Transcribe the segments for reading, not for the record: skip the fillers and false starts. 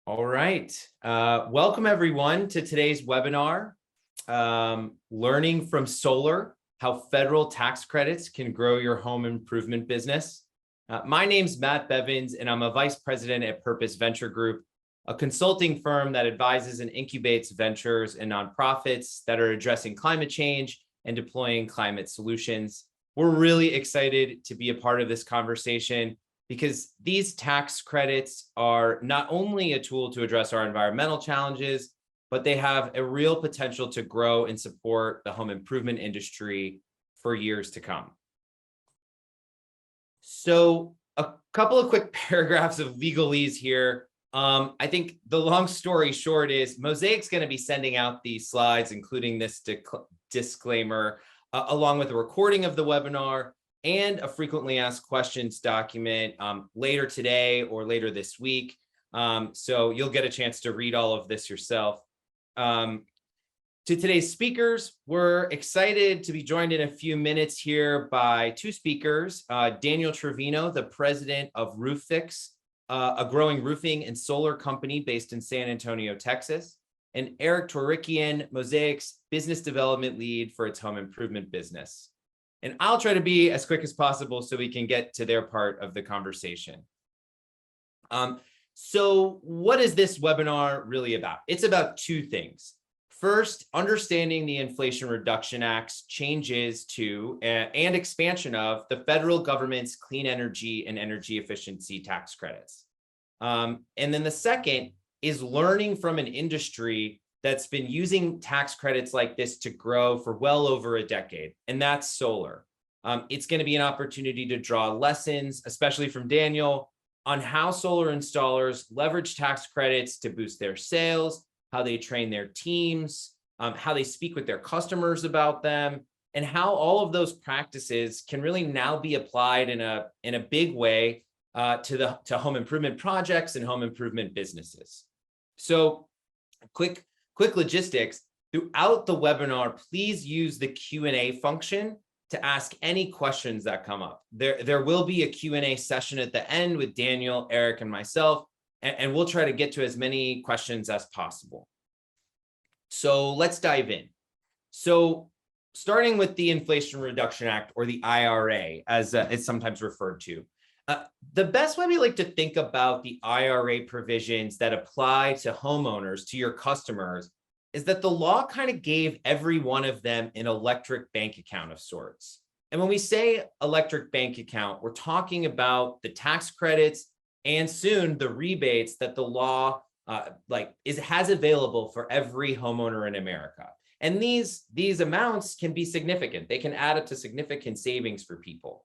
All right. Welcome everyone to today's webinar, Learning from Solar, How Federal Tax Credits Can Grow Your Home Improvement Business. My name's Matt Bevins, and I'm a vice president at Purpose Venture Group, a consulting firm that advises and incubates ventures and nonprofits that are addressing climate change and deploying climate solutions. We're really excited to be a part of this conversation because these tax credits are not only a tool to address our environmental challenges, but they have a real potential to grow and support the home improvement industry for years to come. So a couple of quick paragraphs of legalese here. I think the long story short is Mosaic's going to be sending out these slides, including this disclaimer, along with a recording of the webinar and a frequently asked questions document later today or later this week. So you'll get a chance to read all of this yourself. To today's speakers, we're excited to be joined in a few minutes here by two speakers, Daniel Trevino, the president of RoofFix, a growing roofing and solar company based in San Antonio, Texas, and Eric Torikian, Mosaic's business development lead for its home improvement business. And I'll try to be as quick as possible so we can get to their part of the conversation. So what is this webinar really about? It's about two things. First, understanding the Inflation Reduction Act's changes to and expansion of the federal government's clean energy and energy efficiency tax credits. And then the second is learning from an industry that's been using tax credits like this to grow for well over a decade, and that's solar. It's going to be an opportunity to draw lessons, especially from Daniel, on how solar installers leverage tax credits to boost their sales, how they train their teams, how they speak with their customers about them, and how all of those practices can really now be applied in a big way to home improvement projects and home improvement businesses. So quick logistics. Throughout the webinar, please use the Q&A function to ask any questions that come up. There will be a Q&A session at the end with Daniel, Eric, and myself, and we'll try to get to as many questions as possible. So let's dive in. So starting with the Inflation Reduction Act, or the IRA, as it's sometimes referred to. The best way we like to think about the IRA provisions that apply to homeowners, to your customers, is that the law kind of gave every one of them an electric bank account of sorts. And when we say electric bank account, we're talking about the tax credits and soon the rebates that the law has available for every homeowner in America. And these amounts can be significant. They can add up to significant savings for people.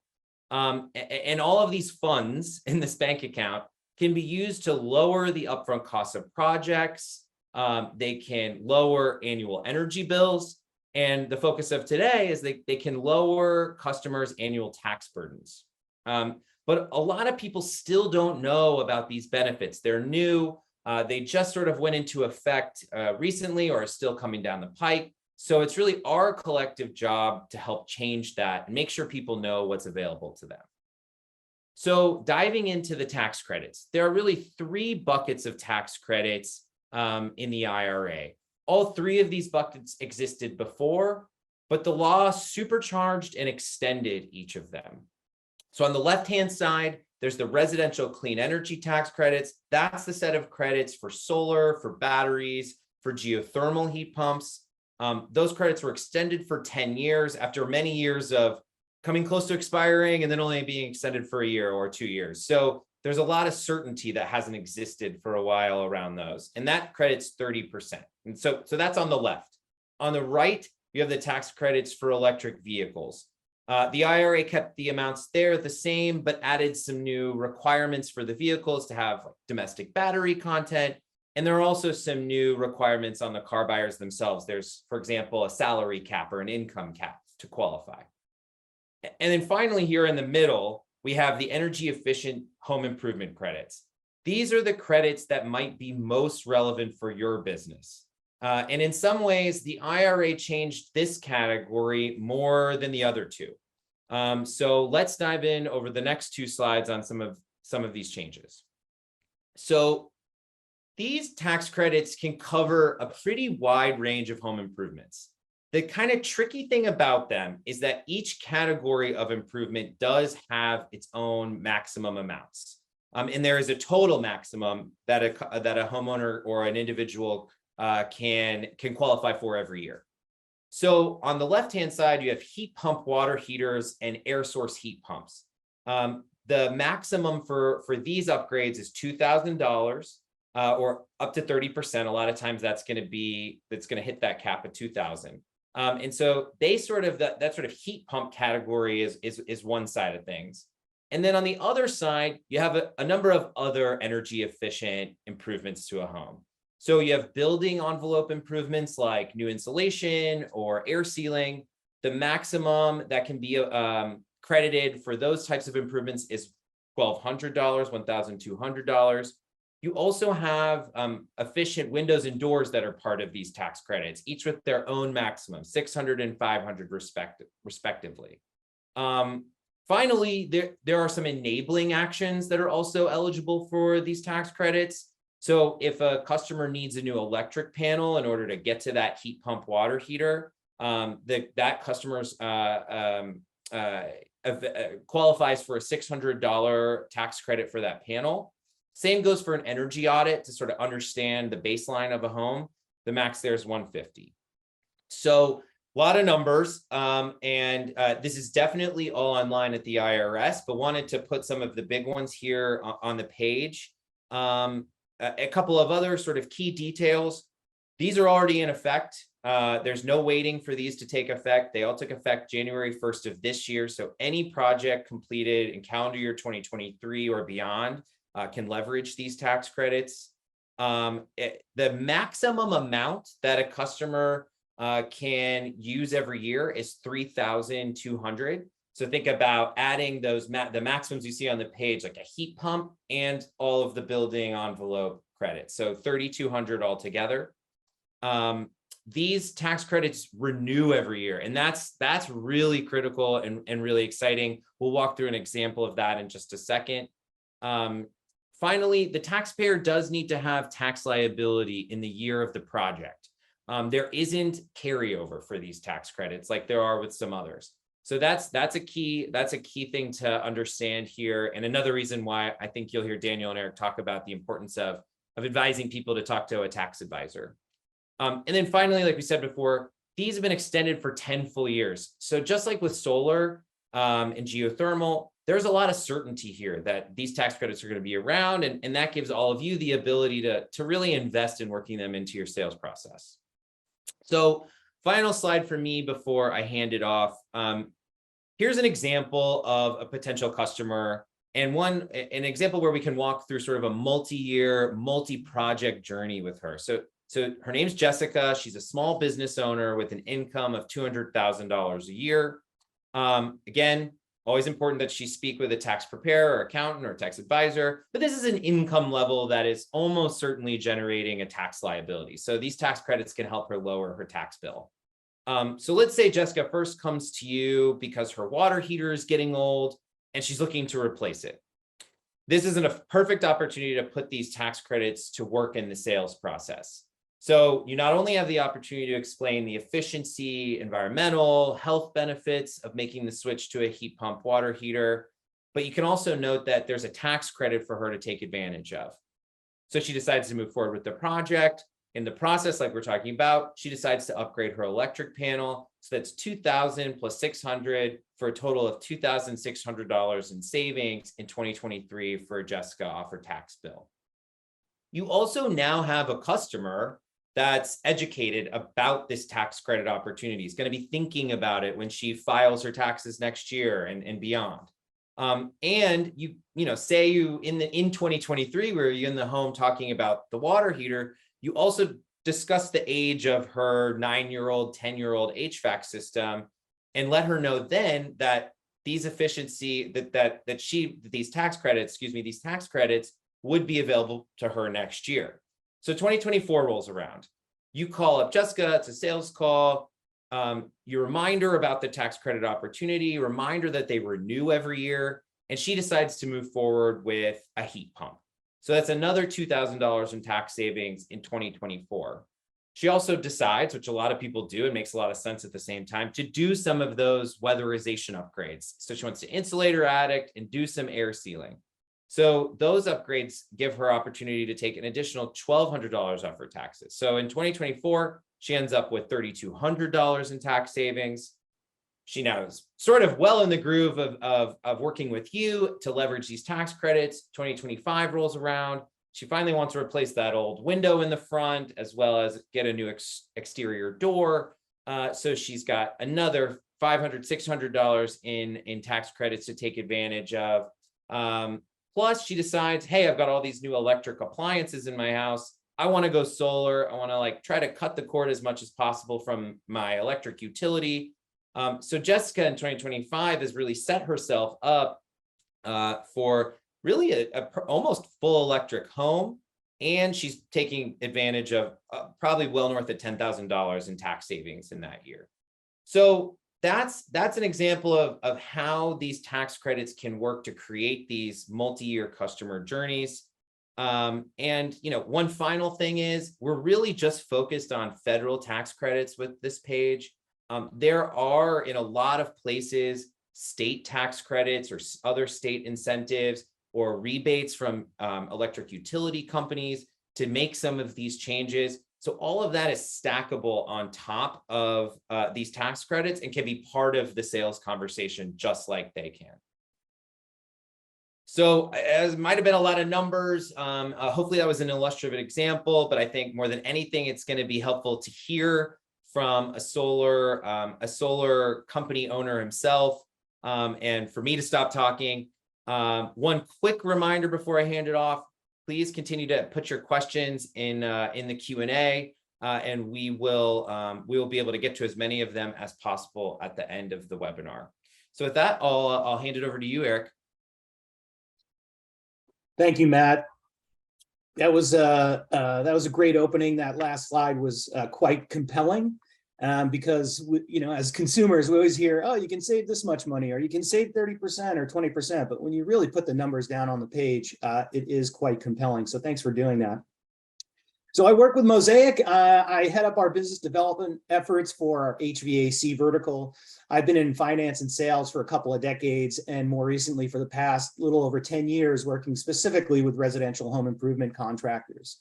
And all of these funds in this bank account can be used to lower the upfront cost of projects. They can lower annual energy bills. And the focus of today is they can lower customers' annual tax burdens. But a lot of people still don't know about these benefits. They're new. They just sort of went into effect recently or are still coming down the pike. So it's really our collective job to help change that and make sure people know what's available to them. So diving into the tax credits, there are really three buckets of tax credits in the IRA. All three of these buckets existed before, but the law supercharged and extended each of them. So on the left-hand side, there's the residential clean energy tax credits. That's the set of credits for solar, for batteries, for geothermal heat pumps. Those credits were extended for 10 years after many years of coming close to expiring and then only being extended for a year or 2 years. So there's a lot of certainty that hasn't existed for a while around those. And that credit's 30%. And so that's on the left. On the right, you have the tax credits for electric vehicles. The IRA kept the amounts there the same, but added some new requirements for the vehicles to have domestic battery content. And there are also some new requirements on the car buyers themselves. There's, for example, a salary cap or an income cap to qualify. And then finally, here in the middle, we have the energy efficient home improvement credits. These are the credits that might be most relevant for your business. And in some ways, the IRA changed this category more than the other two. So let's dive in over the next two slides on some of these changes. So These tax credits can cover a pretty wide range of home improvements. The kind of tricky thing about them is that each category of improvement does have its own maximum amounts. And there is a total maximum that a homeowner or an individual can qualify for every year. So on the left-hand side, you have heat pump water heaters and air source heat pumps. The maximum for these upgrades is $2,000 or up to 30%. A lot of times that's going to hit that cap of 2,000. And so they sort of that sort of heat pump category is one side of things. And then on the other side, you have a number of other energy efficient improvements to a home. So you have building envelope improvements like new insulation or air sealing. The maximum that can be credited for those types of improvements is $1,200, $1,200. You also have efficient windows and doors that are part of these tax credits, each with their own maximum, $600 and $500 respectively. Finally, there are some enabling actions that are also eligible for these tax credits. So if a customer needs a new electric panel in order to get to that heat pump water heater, that customer's qualifies for a $600 tax credit for that panel. Same goes for an energy audit to sort of understand the baseline of a home. The max there is $150. So a lot of numbers, and this is definitely all online at the IRS, but wanted to put some of the big ones here on the page. A couple of other sort of key details. These are already in effect. There's no waiting for these to take effect. They all took effect January 1st of this year. So any project completed in calendar year 2023 or beyond can leverage these tax credits. The maximum amount that a customer can use every year is $3,200. So think about adding those the maximums you see on the page, like a heat pump and all of the building envelope credits. So $3,200 altogether. These tax credits renew every year, and that's really critical and really exciting. We'll walk through an example of that in just a second. Finally, the taxpayer does need to have tax liability in the year of the project. There isn't carryover for these tax credits like there are with some others. So that's a key thing to understand here. And another reason why I think you'll hear Daniel and Eric talk about the importance of advising people to talk to a tax advisor. And then finally, like we said before, these have been extended for 10 full years. So just like with solar and geothermal, there's a lot of certainty here that these tax credits are going to be around, and that gives all of you the ability to really invest in working them into your sales process. So final slide for me before I hand it off. Here's an example of a potential customer and an example where we can walk through sort of a multi-year, multi-project journey with her. So her name's Jessica. She's a small business owner with an income of $200,000 a year. Again, always important that she speak with a tax preparer or accountant or tax advisor, but this is an income level that is almost certainly generating a tax liability. So these tax credits can help her lower her tax bill. So let's say Jessica first comes to you because her water heater is getting old and she's looking to replace it. This is a perfect opportunity to put these tax credits to work in the sales process. So you not only have the opportunity to explain the efficiency, environmental, health benefits of making the switch to a heat pump water heater, but you can also note that there's a tax credit for her to take advantage of. So she decides to move forward with the project. In the process, like we're talking about, she decides to upgrade her electric panel. So that's $2,000 plus $600 for a total of $2,600 in savings in 2023 for Jessica off her tax bill. You also now have a customer that's educated about this tax credit opportunity. Is going to be thinking about it when she files her taxes next year and beyond. And say in 2023, where you're in the home talking about the water heater, you also discuss the age of her 9-year-old, 10-year-old HVAC system, and let her know then that these these tax credits would be available to her next year. So 2024 rolls around. You call up Jessica, it's a sales call. You remind her about the tax credit opportunity, remind her that they renew every year, and she decides to move forward with a heat pump. So that's another $2,000 in tax savings in 2024. She also decides, which a lot of people do, and makes a lot of sense at the same time, to do some of those weatherization upgrades. So she wants to insulate her attic and do some air sealing. So those upgrades give her opportunity to take an additional $1,200 off her taxes. So in 2024, she ends up with $3,200 in tax savings. She now is sort of well in the groove of working with you to leverage these tax credits. 2025 rolls around. She finally wants to replace that old window in the front, as well as get a new exterior door. So she's got another $500, $600 in tax credits to take advantage of. Plus, she decides, hey, I've got all these new electric appliances in my house. I want to go solar. I want to try to cut the cord as much as possible from my electric utility. So Jessica in 2025 has really set herself up for really a almost full electric home. And she's taking advantage of probably well north of $10,000 in tax savings in that year. So that's an example of how these tax credits can work to create these multi-year customer journeys. And one final thing is we're really just focused on federal tax credits with this page. There are in a lot of places state tax credits or other state incentives or rebates from electric utility companies to make some of these changes. So all of that is stackable on top of these tax credits and can be part of the sales conversation just like they can. So as might have been a lot of numbers, hopefully that was an illustrative example, but I think more than anything, it's going to be helpful to hear from a solar company owner himself, and for me to stop talking. One quick reminder before I hand it off: please continue to put your questions in the Q&A, and we will be able to get to as many of them as possible at the end of the webinar. So with that, I'll hand it over to you, Eric. Thank you, Matt. That was a great opening. That last slide was quite compelling. Because as consumers, we always hear, oh, you can save this much money, or you can save 30% or 20%. But when you really put the numbers down on the page, it is quite compelling. So thanks for doing that. So I work with Mosaic. I head up our business development efforts for our HVAC vertical. I've been in finance and sales for a couple of decades, and more recently for the past little over 10 years, working specifically with residential home improvement contractors.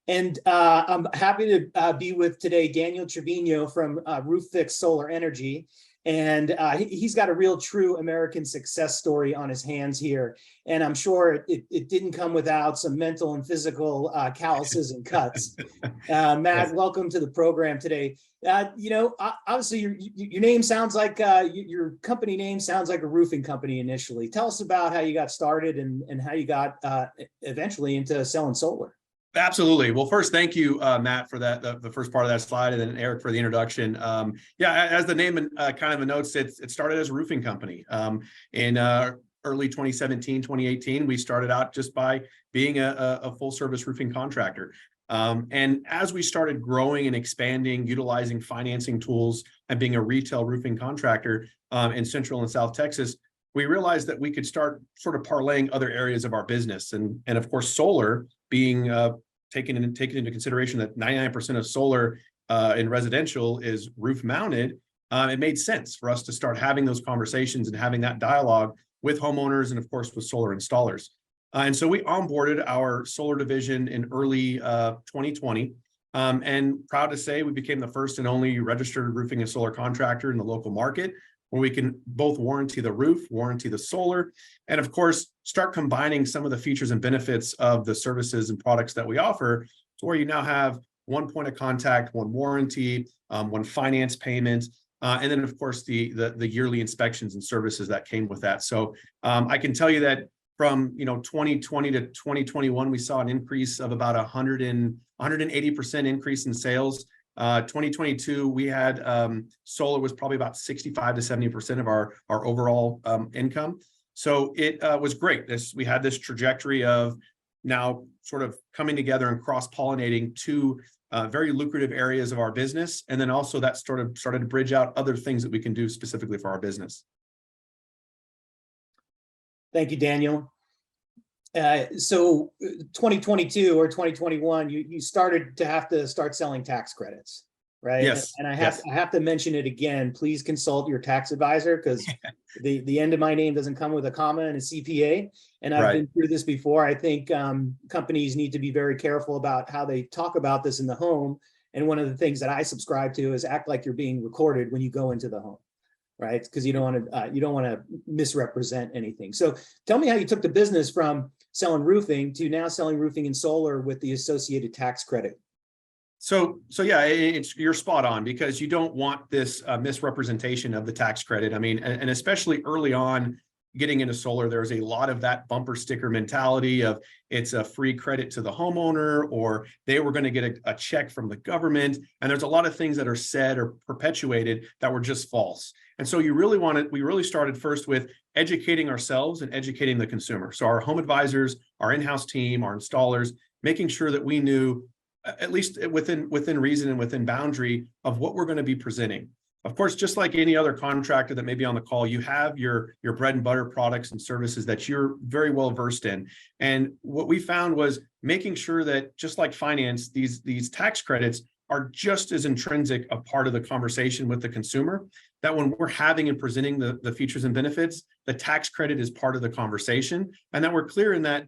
And I'm happy to be with today Daniel Trevino from Roof Fix Solar Energy. And he's got a real true American success story on his hands here. And I'm sure it didn't come without some mental and physical calluses and cuts. Matt, yes. Welcome to the program today. Obviously your name sounds like, your company name sounds like a roofing company initially. Tell us about how you got started and how you got eventually into selling solar. Absolutely. Well, first, thank you, Matt, for that, the first part of that slide, and then Eric for the introduction. Yeah, as the name kind of notes, it started as a roofing company. In early 2017, 2018, we started out just by being a full service roofing contractor. And as we started growing and expanding, utilizing financing tools and being a retail roofing contractor in Central and South Texas, we realized that we could start sort of parlaying other areas of our business. And of course, solar being taken into consideration that 99% of solar in residential is roof mounted, it made sense for us to start having those conversations and having that dialogue with homeowners and of course with solar installers. And so we onboarded our solar division in early 2020. And proud to say we became the first and only registered roofing and solar contractor in the local market, where we can both warranty the roof, warranty the solar, and of course, start combining some of the features and benefits of the services and products that we offer, to where you now have one point of contact, one warranty, one finance payment, and then of course the yearly inspections and services that came with that. So I can tell you that from 2020 to 2021, we saw an increase of about 180% increase in sales. 2022, we had solar was probably about 65 to 70% of our overall income. So it was great. We had this trajectory of now sort of coming together and cross-pollinating two very lucrative areas of our business. And then also that started to bridge out other things that we can do specifically for our business. Thank you, Daniel. So 2022 or 2021, you started to have to start selling tax credits, right? Yes. And I Yes. have to mention it again. Please consult your tax advisor, because the end of my name doesn't come with a comma and a CPA. And I've Right. been through this before. I think companies need to be very careful about how they talk about this in the home. And one of the things that I subscribe to is act like you're being recorded when you go into the home, right? Because you don't want to misrepresent anything. So tell me how you took the business from selling roofing to now selling roofing and solar with the associated tax credit. So yeah, you're spot on, because you don't want this misrepresentation of the tax credit. I mean, and especially early on getting into solar, there's a lot of that bumper sticker mentality of it's a free credit to the homeowner, or they were going to get a check from the government. And there's a lot of things that are said or perpetuated that were just false. And so we really started first with educating ourselves and educating the consumer. So our home advisors, our in-house team, our installers, making sure that we knew, at least within reason and within boundary, of what we're going to be presenting. Of course, just like any other contractor that may be on the call, you have your bread and butter products and services that you're very well versed in. And what we found was making sure that, just like finance, these tax credits are just as intrinsic a part of the conversation with the consumer, that when we're having and presenting the features and benefits, the tax credit is part of the conversation, and that we're clear in that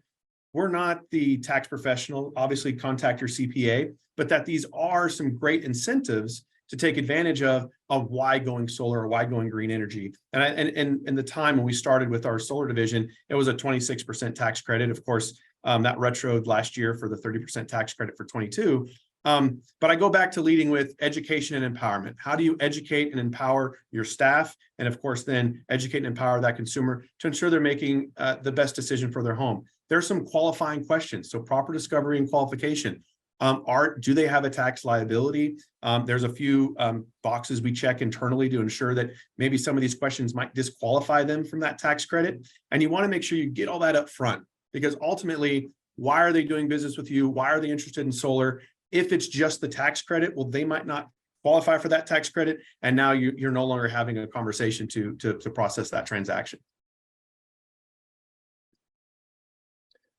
we're not the tax professional, obviously contact your CPA, but that these are some great incentives to take advantage of why going solar or why going green energy. And in the time when we started with our solar division, it was a 26% tax credit. Of course, that retroed last year for the 30% tax credit for 22. But I go back to leading with education and empowerment. How do you educate and empower your staff? And of course, then educate and empower that consumer to ensure they're making the best decision for their home. There's some qualifying questions. So proper discovery and qualification. Do they have a tax liability? There's a few boxes we check internally to ensure that maybe some of these questions might disqualify them from that tax credit. And you want to make sure you get all that up front, because ultimately, why are they doing business with you? Why are they interested in solar? If it's just the tax credit, well, they might not qualify for that tax credit. And now you're no longer having a conversation to process that transaction.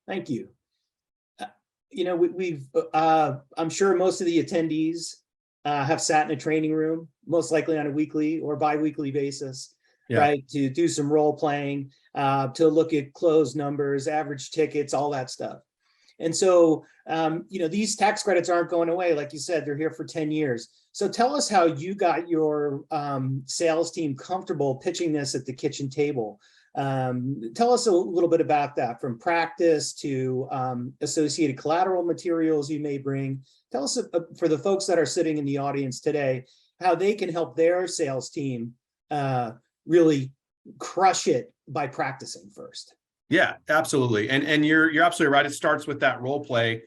Thank you. I'm sure most of the attendees have sat in a training room, most likely on a weekly or bi-weekly basis, right? To do some role playing, to look at closed numbers, average tickets, all that stuff. And so, these tax credits aren't going away. Like you said, they're here for 10 years. So tell us how you got your sales team comfortable pitching this at the kitchen table. Tell us a little bit about that, from practice to associated collateral materials you may bring. Tell us, for the folks that are sitting in the audience today, how they can help their sales team really crush it by practicing first. Yeah, absolutely. And you're absolutely right. It starts with that role play,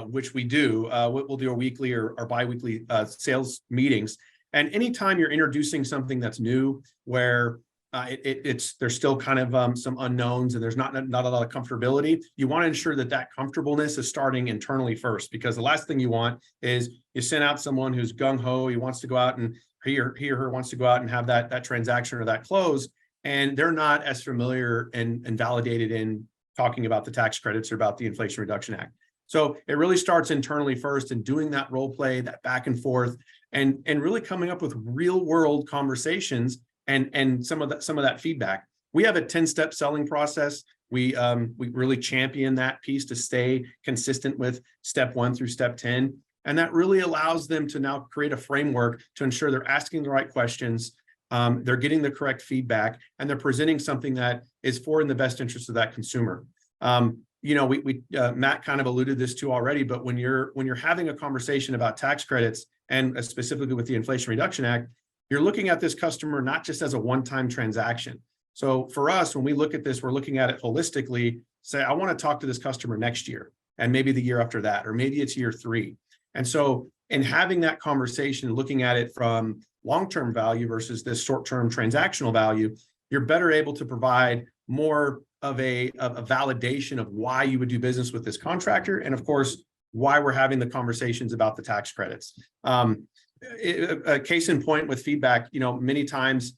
which we do. We'll do a weekly or bi-weekly sales meetings. And anytime you're introducing something that's new, where there's still kind of some unknowns and there's not a lot of comfortability, you want to ensure that comfortableness is starting internally first, because the last thing you want is you send out someone who's gung-ho, he wants to go out and he or her wants to go out and have that transaction or that close, and they're not as familiar and validated in talking about the tax credits or about the Inflation Reduction Act. So it really starts internally first, and doing that role play, that back and forth, and really coming up with real world conversations and some of that feedback. We have a 10-step selling process. We really champion that piece to stay consistent with step 1 through step 10. And that really allows them to now create a framework to ensure they're asking the right questions, they're getting the correct feedback, and they're presenting something that is in the best interest of that consumer. Matt kind of alluded this to already, but when you're having a conversation about tax credits, and specifically with the Inflation Reduction Act, you're looking at this customer not just as a one-time transaction. So for us, when we look at this, we're looking at it holistically. Say, I want to talk to this customer next year, and maybe the year after that, or maybe it's year 3. And so in having that conversation, looking at it from long-term value versus this short-term transactional value, you're better able to provide more of a validation of why you would do business with this contractor, and of course, why we're having the conversations about the tax credits. A case in point with feedback, many times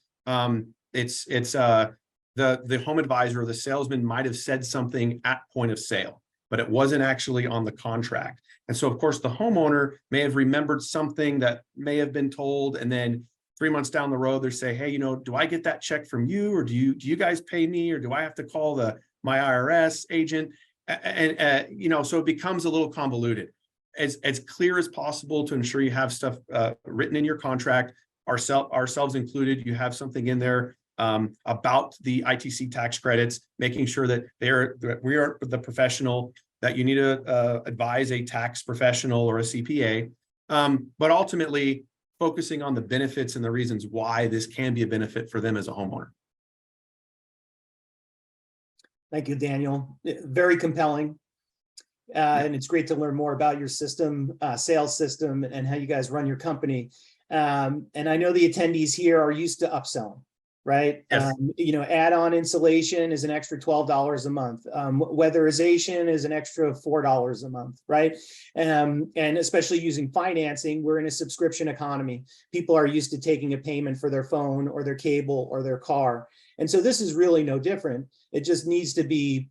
it's the home advisor or the salesman might have said something at point of sale, but it wasn't actually on the contract. And so, of course, the homeowner may have remembered something that may have been told, and then 3 months down the road, they say, hey, do I get that check from you, or do you guys pay me, or do I have to call my IRS agent? And so it becomes a little convoluted. As clear as possible to ensure you have stuff written in your contract, ourselves included. You have something in there about the ITC tax credits, making sure that we are the professional, that you need to advise a tax professional or a CPA, but ultimately focusing on the benefits and the reasons why this can be a benefit for them as a homeowner. Thank you, Daniel. Very compelling. And it's great to learn more about your system, sales system, and how you guys run your company. And I know the attendees here are used to upselling, right? Yes. Add-on insulation is an extra $12 a month. Weatherization is an extra $4 a month, right? And especially using financing, we're in a subscription economy. People are used to taking a payment for their phone or their cable or their car. And so this is really no different. It just needs to be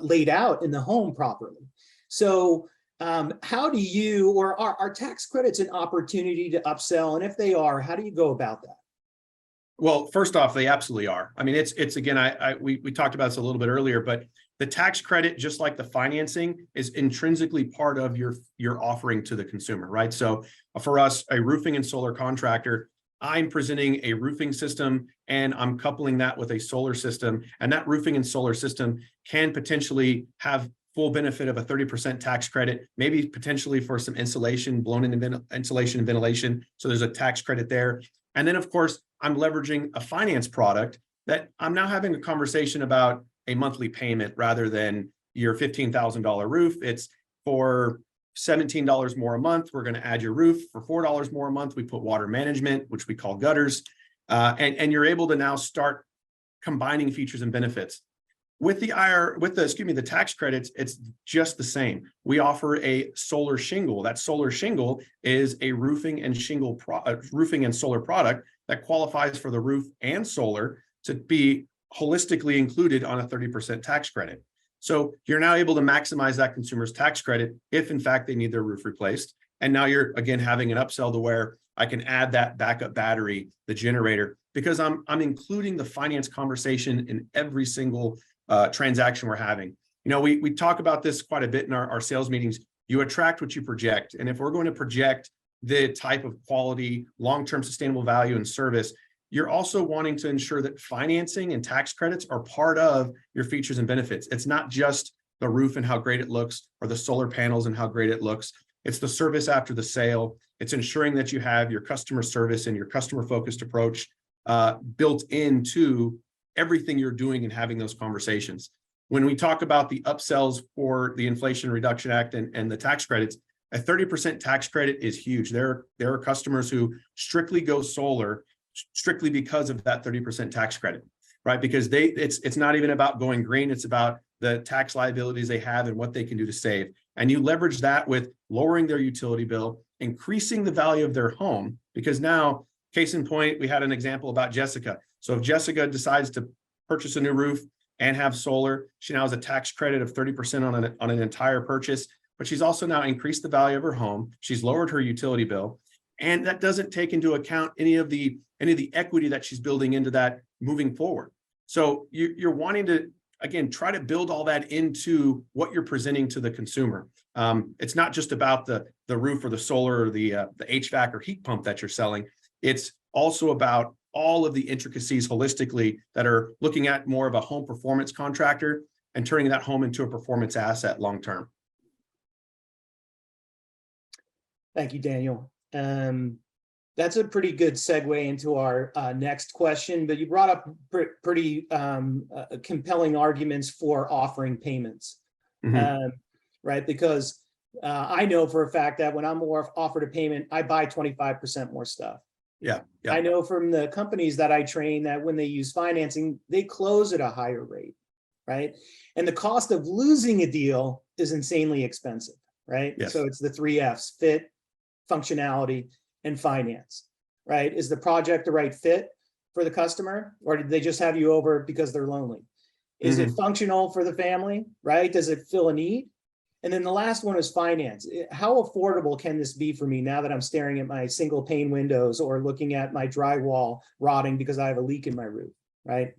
laid out in the home properly. So how do you, or are tax credits an opportunity to upsell? And if they are, how do you go about that? Well, first off, they absolutely are. I mean, it's again, we talked about this a little bit earlier, but the tax credit, just like the financing, is intrinsically part of your offering to the consumer, right? So for us, a roofing and solar contractor, I'm presenting a roofing system and I'm coupling that with a solar system, and that roofing and solar system can potentially have full benefit of a 30% tax credit, maybe potentially for some insulation, blown-in insulation and ventilation. So there's a tax credit there. And then, of course, I'm leveraging a finance product that I'm now having a conversation about a monthly payment rather than your $15,000 roof. It's for $17 more a month. We're going to add your roof for $4 more a month. We put water management, which we call gutters, and you're able to now start combining features and benefits. With the tax credits, it's just the same. We offer a solar shingle. That solar shingle is a roofing and solar product that qualifies for the roof and solar to be holistically included on a 30% tax credit. So you're now able to maximize that consumer's tax credit if in fact they need their roof replaced. And now you're again having an upsell to where I can add that backup battery, the generator, because I'm including the finance conversation in every single transaction we're having. We talk about this quite a bit in our sales meetings. You attract what you project. And if we're going to project the type of quality, long-term sustainable value and service, you're also wanting to ensure that financing and tax credits are part of your features and benefits. It's not just the roof and how great it looks, or the solar panels and how great it looks. It's the service after the sale. It's ensuring that you have your customer service and your customer-focused approach built into everything you're doing and having those conversations. When we talk about the upsells for the Inflation Reduction Act and the tax credits, a 30% tax credit is huge. There are customers who strictly go solar strictly because of that 30% tax credit, right? Because it's not even about going green. It's about the tax liabilities they have and what they can do to save. And you leverage that with lowering their utility bill, increasing the value of their home, because now, case in point, we had an example about Jessica. So if Jessica decides to purchase a new roof and have solar, she now has a tax credit of 30% on an entire purchase, but she's also now increased the value of her home. She's lowered her utility bill. And that doesn't take into account any of the equity that she's building into that moving forward. So you're wanting to, again, try to build all that into what you're presenting to the consumer. It's not just about the roof or the solar or the HVAC or heat pump that you're selling. It's also about all of the intricacies holistically that are looking at more of a home performance contractor and turning that home into a performance asset long-term. Thank you, Daniel. That's a pretty good segue into our next question, but you brought up pretty compelling arguments for offering payments, right? Because I know for a fact that when I'm offered a payment, I buy 25% more stuff. Yeah. I know from the companies that I train that when they use financing, they close at a higher rate, right? And the cost of losing a deal is insanely expensive, right? Yes. So it's the 3 F's: fit, functionality, and finance, right? Is the project the right fit? for the customer, or did they just have you over because they're lonely? Is it functional for the family, right? Does it fill a need? And then the last one is finance. How affordable can this be for me now that I'm staring at my single pane windows or looking at my drywall rotting because I have a leak in my roof, right?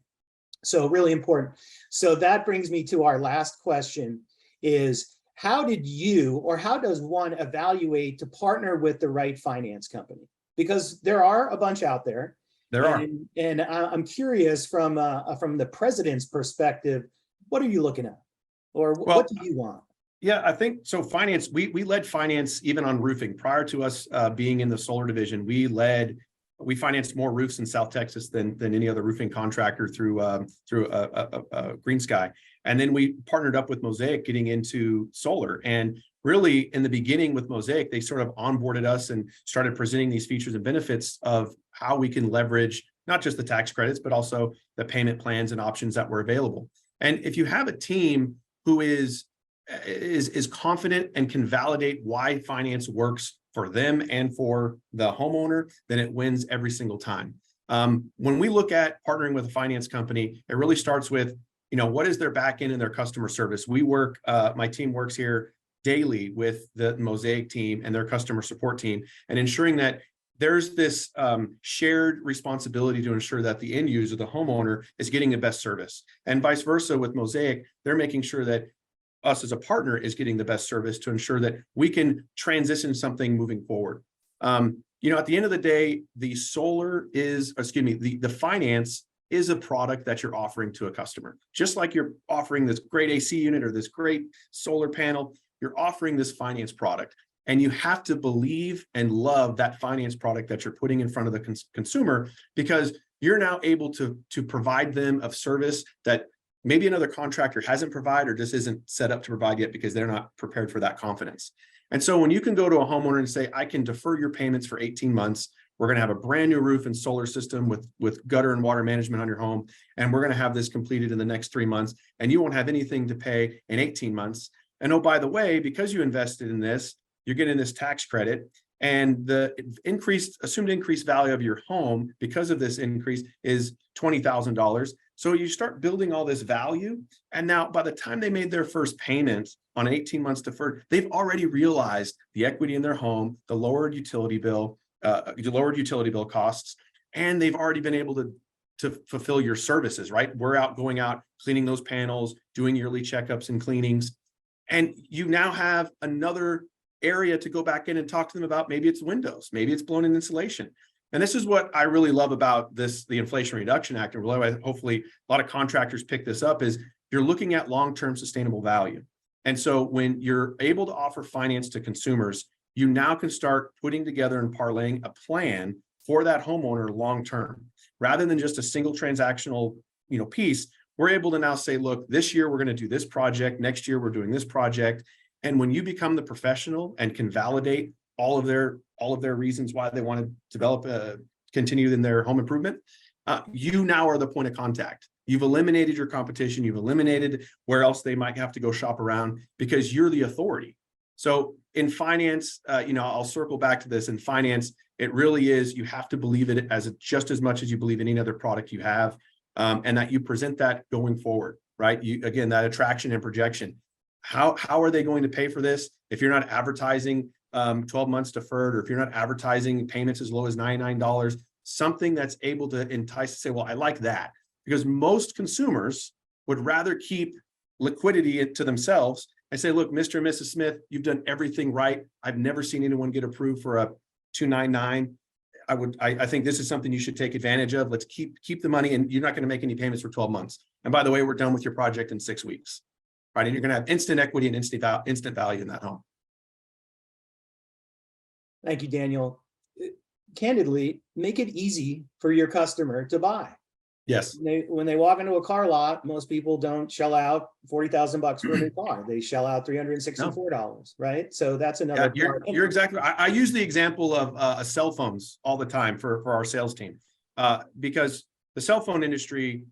So really important. So that brings me to our last question is, how did you, or how does one evaluate to partner with the right finance company? Because there are a bunch out there. There are. And I'm curious from the president's perspective, what are you looking at? Or what do you want? Yeah, I think so. Finance, we led finance even on roofing prior to us being in the solar division. We financed more roofs in South Texas than any other roofing contractor through Green Sky. And then we partnered up with Mosaic getting into solar. And really in the beginning with Mosaic, they sort of onboarded us and started presenting these features and benefits of how we can leverage not just the tax credits, but also the payment plans and options that were available. And if you have a team who is confident and can validate why finance works for them and for the homeowner, then it wins every single time. When we look at partnering with a finance company, it really starts with, what is their back end and their customer service? My team works here daily with the Mosaic team and their customer support team, and ensuring that there's this shared responsibility to ensure that the end user, the homeowner, is getting the best service. And vice versa with Mosaic, they're making sure that us as a partner is getting the best service to ensure that we can transition something moving forward. At the end of the day, the finance is a product that you're offering to a customer. Just like you're offering this great AC unit or this great solar panel, you're offering this finance product. And you have to believe and love that finance product that you're putting in front of the consumer, because you're now able to provide them a service that maybe another contractor hasn't provided or just isn't set up to provide yet because they're not prepared for that confidence. And so when you can go to a homeowner and say, I can defer your payments for 18 months, we're going to have a brand new roof and solar system with gutter and water management on your home, and we're going to have this completed in the next 3 months, and you won't have anything to pay in 18 months. And oh, by the way, because you invested in this, you're getting this tax credit, and the assumed increased value of your home because of this increase is $20,000. So you start building all this value. And now by the time they made their first payment on 18 months deferred, they've already realized the equity in their home, the lowered utility bill costs, and they've already been able to fulfill your services, right? We're going out, cleaning those panels, doing yearly checkups and cleanings. And you now have another area to go back in and talk to them about. Maybe it's windows, maybe it's blown-in insulation. And this is what I really love about the Inflation Reduction Act, and hopefully a lot of contractors pick this up, is you're looking at long-term sustainable value. And so when you're able to offer finance to consumers, you now can start putting together and parlaying a plan for that homeowner long-term, rather than just a single transactional piece. We're able to now say, look, this year we're going to do this project, next year we're doing this project. And when you become the professional and can validate all of their reasons why they want to develop continue in their home improvement, you now are the point of contact. You've eliminated your competition. You've eliminated where else they might have to go shop around, because you're the authority. So in finance, I'll circle back to this. In finance, it really is, you have to believe it just as much as you believe in any other product you have, and that you present that going forward, right? Again, that attraction and projection. How are they going to pay for this if you're not advertising 12 months deferred, or if you're not advertising payments as low as $99, something that's able to entice to say, well, I like that. Because most consumers would rather keep liquidity to themselves and say, look, Mr. and Mrs. Smith, you've done everything right. I've never seen anyone get approved for a 299. I think this is something you should take advantage of. Let's keep the money, and you're not going to make any payments for 12 months. And by the way, we're done with your project in 6 weeks. Right. And you're going to have instant equity and instant value in that home. Thank you, Daniel. Candidly, make it easy for your customer to buy. Yes. When they walk into a car lot, most people don't shell out $40,000 for a new car. They shell out $364, right? So that's another. Yeah, you're exactly. I use the example of cell phones all the time for our sales team, because the cell phone industry,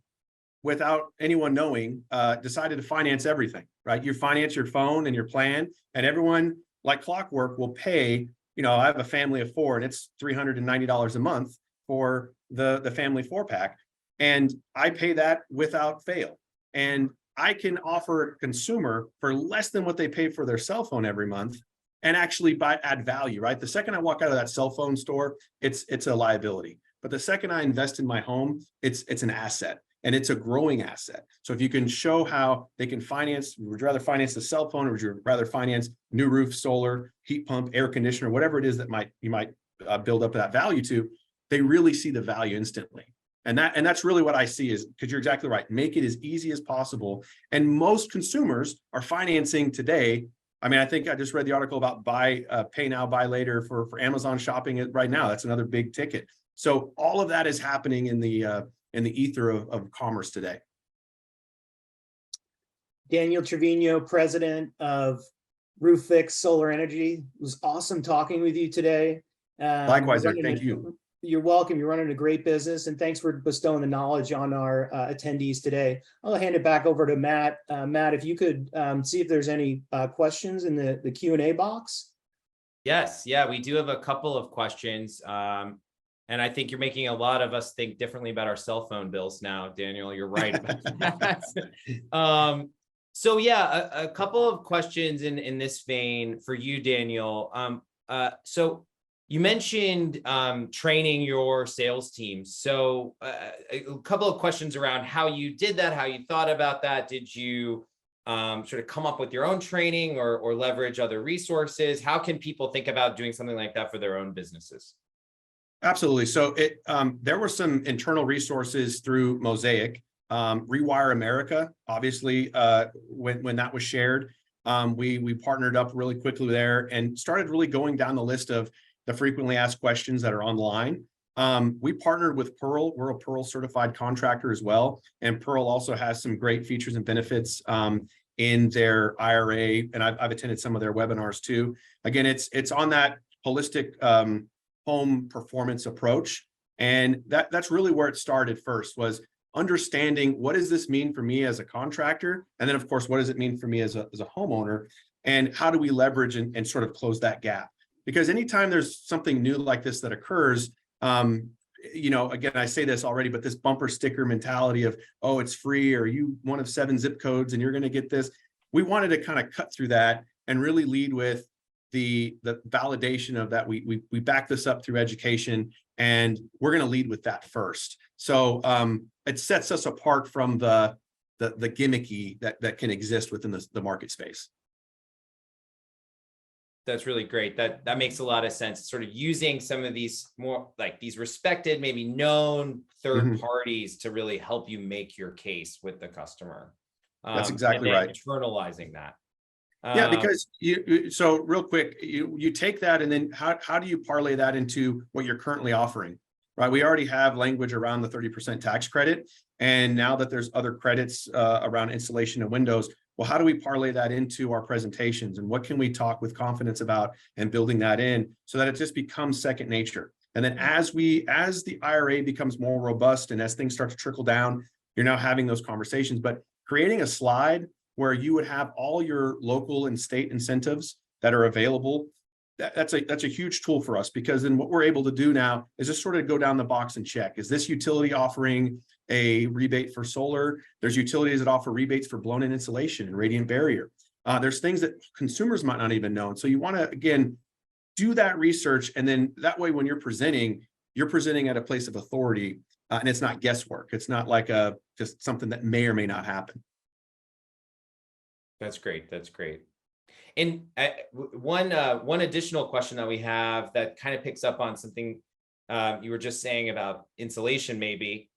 without anyone knowing, decided to finance everything, right? You finance your phone and your plan, and everyone, like clockwork, will pay. I have a family of 4, and it's $390 a month. for the family 4-pack, and I pay that without fail. And I can offer a consumer for less than what they pay for their cell phone every month and actually add value, right? The second I walk out of that cell phone store, it's a liability. But the second I invest in my home, it's an asset, and it's a growing asset. So if you can show how they can finance, would you rather finance the cell phone, or would you rather finance new roof, solar, heat pump, air conditioner, whatever it is that you might build up that value to, they really see the value instantly. And that's really what I see, is because you're exactly right. Make it as easy as possible. And most consumers are financing today. I mean, I think I just read the article about pay now, buy later for Amazon shopping right now. That's another big ticket. So all of that is happening in the ether of commerce today. Daniel Trevino, president of Roof Fix Solar Energy. It was awesome talking with you today. Likewise, Eric. Thank you. You're welcome. You're running a great business, and thanks for bestowing the knowledge on our attendees today. I'll hand it back over to Matt. Matt, if you could see if there's any questions in the Q&A box. Yes, yeah, we do have a couple of questions. And I think you're making a lot of us think differently about our cell phone bills now, Daniel. You're right about that. So yeah, a couple of questions in this vein for you, Daniel. So you mentioned training your sales team. So a couple of questions around how you did that, how you thought about that. Did you sort of come up with your own training or leverage other resources? How can people think about doing something like that for their own businesses? Absolutely. So there were some internal resources through Mosaic, Rewire America. Obviously, when that was shared, we partnered up really quickly there and started really going down the list of the frequently asked questions that are online. We partnered with Pearl. We're a Pearl certified contractor as well, and Pearl also has some great features and benefits in their IRA, and I've attended some of their webinars too. Again, it's on that holistic home performance approach. And that's really where it started first, was understanding, what does this mean for me as a contractor? And then of course, what does it mean for me as a homeowner? And how do we leverage and sort of close that gap? Because anytime there's something new like this that occurs, again, I say this already, but this bumper sticker mentality of, oh, it's free, or you one of 7 zip codes and you're going to get this. We wanted to kind of cut through that and really lead with the validation of that. We back this up through education, and we're going to lead with that first. So it sets us apart from the gimmicky that can exist within the market space. That's really great. That makes a lot of sense. Sort of using some of these more like these respected, maybe known third parties to really help you make your case with the customer. That's exactly and then right. Internalizing that. Yeah, because so real quick, you take that, and then how do you parlay that into what you're currently offering, right? We already have language around the 30% tax credit, and now that there's other credits around installation of windows, well, how do we parlay that into our presentations, and what can we talk with confidence about and building that in so that it just becomes second nature? And then as the IRA becomes more robust and as things start to trickle down, you're now having those conversations, but creating a slide where you would have all your local and state incentives that are available. That's a huge tool for us, because then what we're able to do now is just sort of go down the box and check, is this utility offering a rebate for solar? There's utilities that offer rebates for blown-in insulation and radiant barrier. There's things that consumers might not even know. And so you want to, again, do that research. And then that way, when you're presenting at a place of authority, and it's not guesswork. It's not like just something that may or may not happen. That's great. That's great. And one additional question that we have that kind of picks up on something you were just saying about insulation, maybe,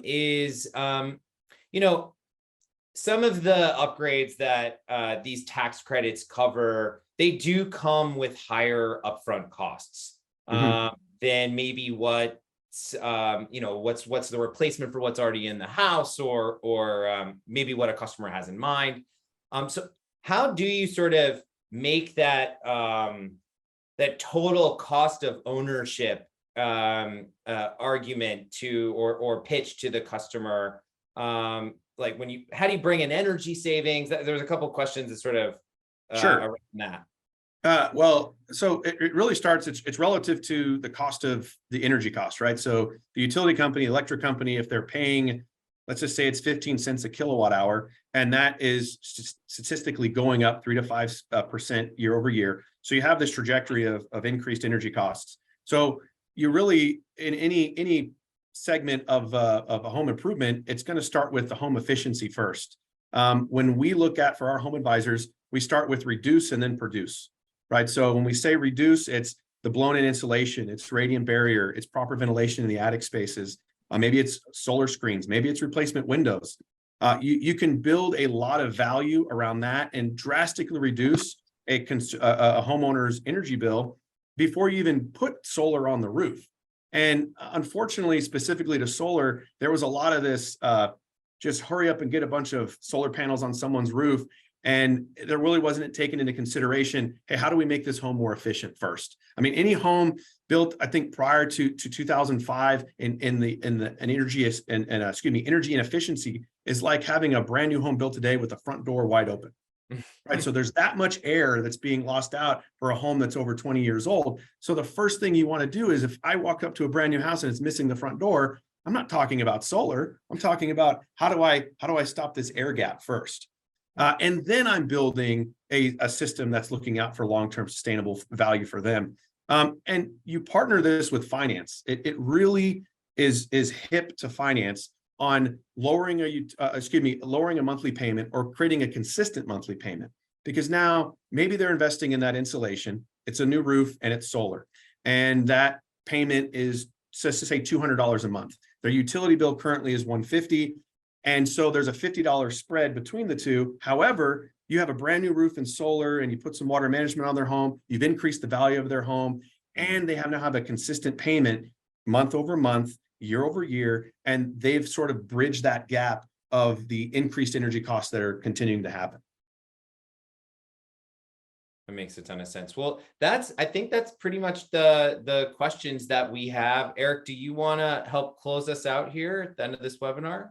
is some of the upgrades that these tax credits cover, they do come with higher upfront costs than maybe what's the replacement for what's already in the house, or maybe what a customer has in mind. So how do you sort of make that that total cost of ownership argument to or pitch to the customer? Like how do you bring in energy savings? There's a couple of questions that sort of Sure. around that. Well, so it really starts, it's relative to the cost of the energy cost, right? So the utility company, electric company, if they're paying, let's just say it's 15 cents a kilowatt hour, and that is statistically going up 3 to 5% year over year. So you have this trajectory of increased energy costs. So you really, in any segment of a home improvement, it's going to start with the home efficiency first. When we look at, for our home advisors, we start with reduce and then produce. Right. So when we say reduce, it's the blown in insulation, it's radiant barrier, it's proper ventilation in the attic spaces. Maybe it's solar screens, maybe it's replacement windows. You can build a lot of value around that and drastically reduce a homeowner's energy bill before you even put solar on the roof. And unfortunately, specifically to solar, there was a lot of this just hurry up and get a bunch of solar panels on someone's roof. And there really wasn't taken into consideration, hey, how do we make this home more efficient first? I mean, any home built, I think, prior to 2005 in energy energy and efficiency is like having a brand new home built today with the front door wide open. Right. So there's that much air that's being lost out for a home that's over 20 years old. So the first thing you want to do is, if I walk up to a brand new house and it's missing the front door, I'm not talking about solar. I'm talking about how do I stop this air gap first? And then I'm building a system that's looking out for long-term sustainable value for them. And you partner this with finance. It really is hip to finance on lowering a monthly payment or creating a consistent monthly payment. Because now maybe they're investing in that insulation. It's a new roof and it's solar. And that payment is, just to say, $200 a month. Their utility bill currently is $150. And so there's a $50 spread between the two. However, you have a brand new roof and solar, and you put some water management on their home, you've increased the value of their home, and they now have a consistent payment month over month, year over year, and they've sort of bridged that gap of the increased energy costs that are continuing to happen. That makes a ton of sense. Well, I think that's pretty much the questions that we have. Eric, do you want to help close us out here at the end of this webinar?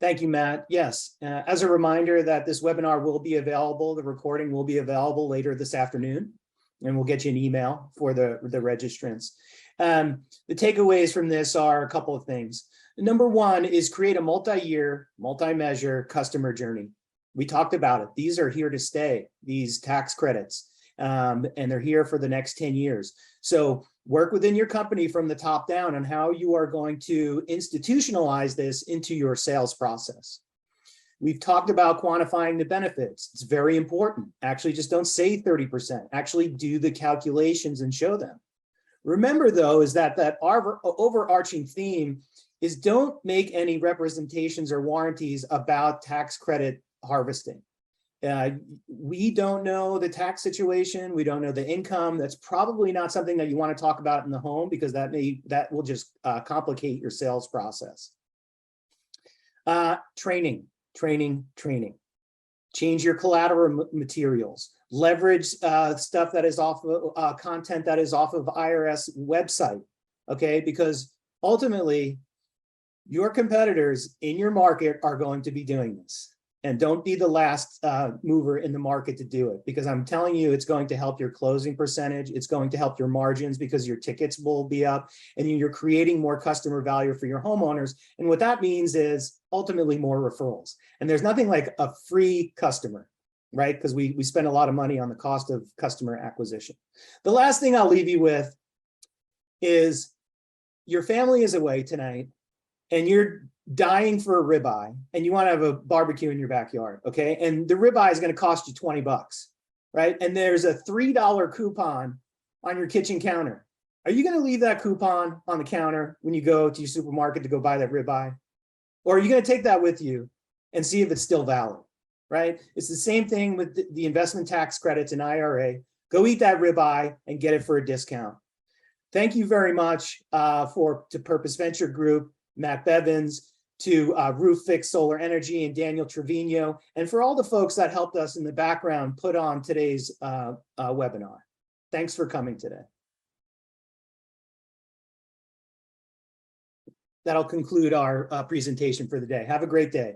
Thank you, Matt. Yes, as a reminder that this webinar will be available, the recording will be available later this afternoon, and we'll get you an email for the registrants. The takeaways from this are a couple of things. Number one is create a multi-year, multi-measure customer journey. We talked about it. These are here to stay, these tax credits, and they're here for the next 10 years. So work within your company from the top down on how you are going to institutionalize this into your sales process. We've talked about quantifying the benefits. It's very important. Actually, just don't say 30%. Actually do the calculations and show them. Remember, though, is that our overarching theme is don't make any representations or warranties about tax credit harvesting. We don't know the tax situation. We don't know the income. That's probably not something that you want to talk about in the home, because that will just complicate your sales process. Training. Change your collateral materials. Leverage stuff that is off of content that is off of IRS website. Okay, because ultimately your competitors in your market are going to be doing this. And don't be the last mover in the market to do it, because I'm telling you, it's going to help your closing percentage. It's going to help your margins because your tickets will be up, and you're creating more customer value for your homeowners. And what that means is ultimately more referrals. And there's nothing like a free customer, right? Because we spend a lot of money on the cost of customer acquisition. The last thing I'll leave you with is your family is away tonight and you're dying for a ribeye and you want to have a barbecue in your backyard, okay? And the ribeye is going to cost you 20 bucks, right? And there's a $3 coupon on your kitchen counter. Are you going to leave that coupon on the counter when you go to your supermarket to go buy that ribeye? Or are you going to take that with you and see if it's still valid, right? It's the same thing with the investment tax credits in IRA. Go eat that ribeye and get it for a discount. Thank you very much to Purpose Venture Group, Matt Bevins, to Roof Fix Solar Energy and Daniel Trevino, and for all the folks that helped us in the background put on today's webinar. Thanks for coming today. That'll conclude our presentation for the day. Have a great day.